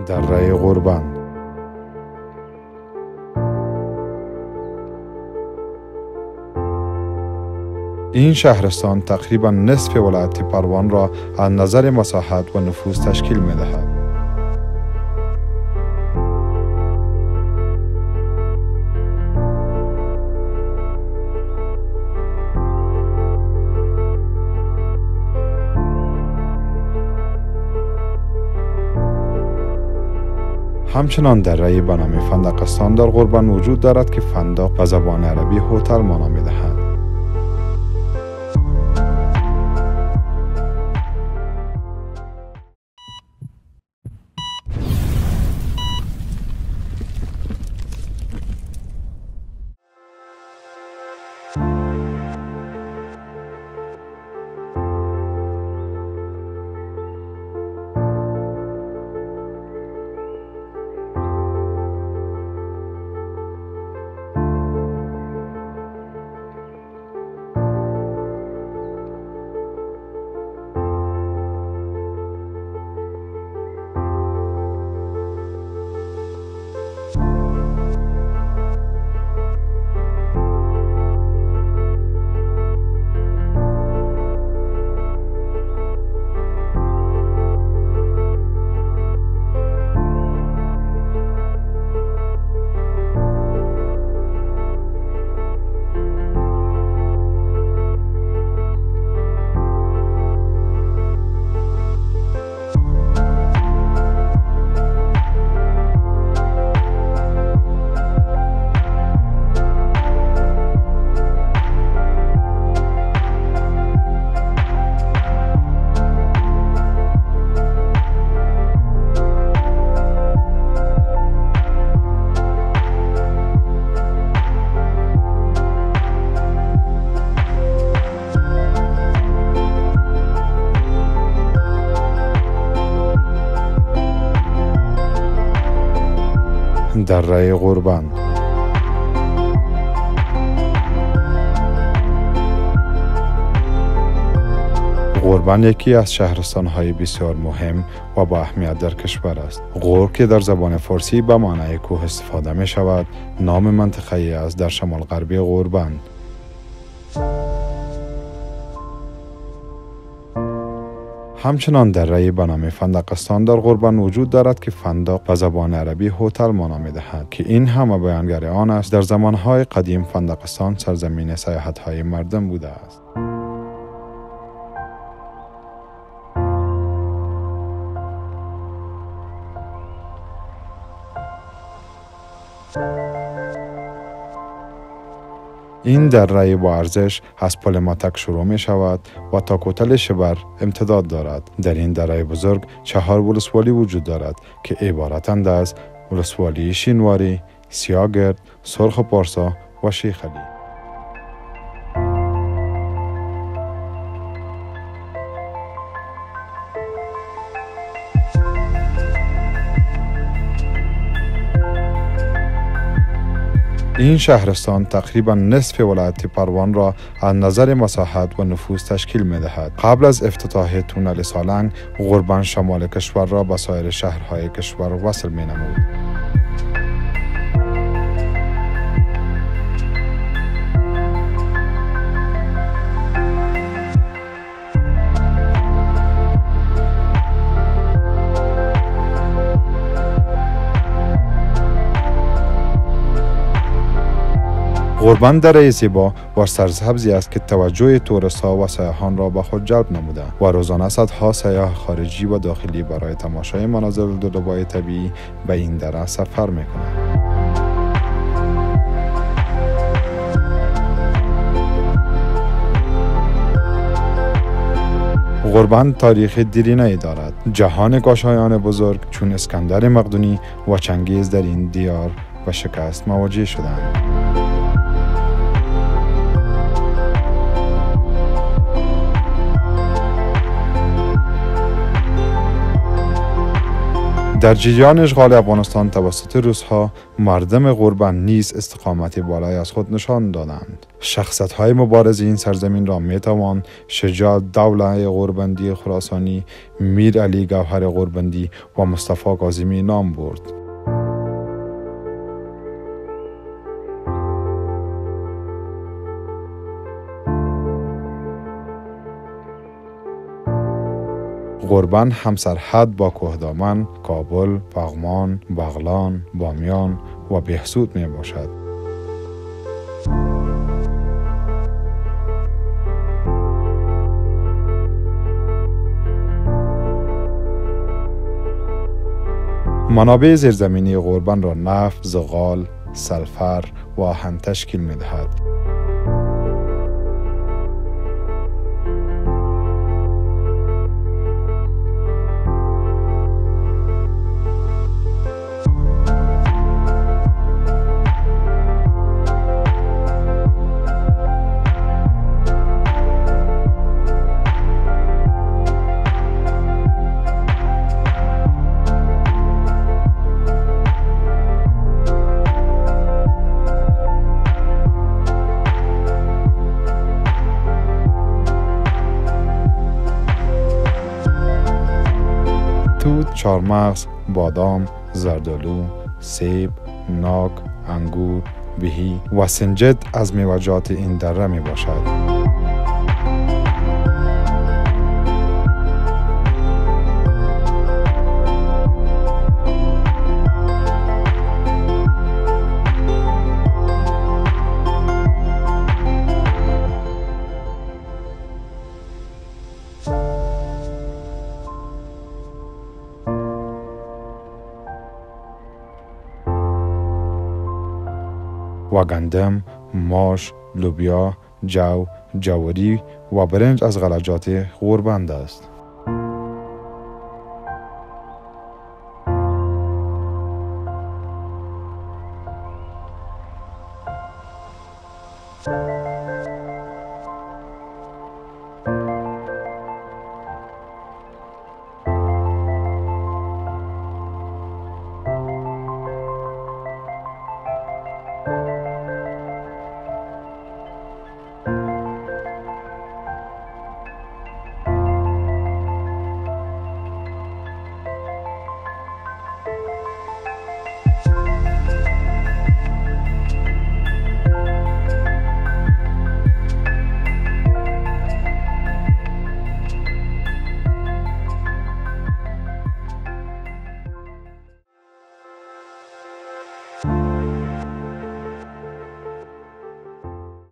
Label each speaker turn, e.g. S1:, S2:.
S1: دره قربان. این شهرستان تقریبا نصف ولایت پروان را از نظر مساحت و نفوذ تشکیل می دهد. همچنان دره به نام فندقستان در قربان وجود دارد که فندق به زبان عربی هتل معنا می دهد. دره قربان. قربان یکی از شهرستان‌های بسیار مهم و با اهمیت در کشور است. غور که در زبان فارسی به معنای کوه استفاده می شود، نام منطقه‌ای است در شمال غربی قربان. همچنان دره به نام فندقستان در قربان وجود دارد که فندق به زبان عربی هتل معنا می دهد که این همه بیانگر آن است. در زمانهای قدیم فندقستان سرزمین سیاحت‌های مردم بوده است. این دره با ارزش از پل متک شروع می شود و تا کوتل شبر امتداد دارد. در این دره بزرگ 4 ولسوالی وجود دارد که عبارتند از ولسوالی شینواری، سیاگرد، سرخ پارسا و شیخ علی. این شهرستان تقریبا نصف ولایت پروان را از نظر مساحت و نفوذ تشکیل می دهد. قبل از افتتاح تونل سالنگ، قربان شمال کشور را با سایر شهرهای کشور وصل می نمود. قربان دره زیبا و سرسبزی است که توجه توریست‌ها و سیاحان را به خود جلب نموده و روزانه صدها سیاح خارجی و داخلی برای تماشای مناظر دلربای طبیعی به این دره سفر می‌کنند. قربان تاریخ دیرینه‌ای دارد. جهان گشایان بزرگ چون اسکندر مقدونی و چنگیز در این دیار و شکست مواجه شدند. در جریان اشغال افغانستان توسط روس‌ها مردم غربند نیز استقامت بالایی از خود نشان دادند. شخصیت‌های مبارز این سرزمین را می‌توان شجاع الدوله غربندی خراسانی، میر علی گوهر غربندی و مصطفی کاظمی نام برد. غربند همسرحد با کوهدامن، کابل، پغمان، بغلان، بامیان و بهسود می باشد. منابع زیرزمینی غربند را نفت، زغال، سلفر و آهن تشکیل می دهد. توت، چهارمغز، بادام، زردالو، سیب، ناک، انگور، بهی و سنجد از میوه‌جات این دره می باشد. و گندم، ماش، لوبیا، جو، جواری و برنج از غلجات غربند است.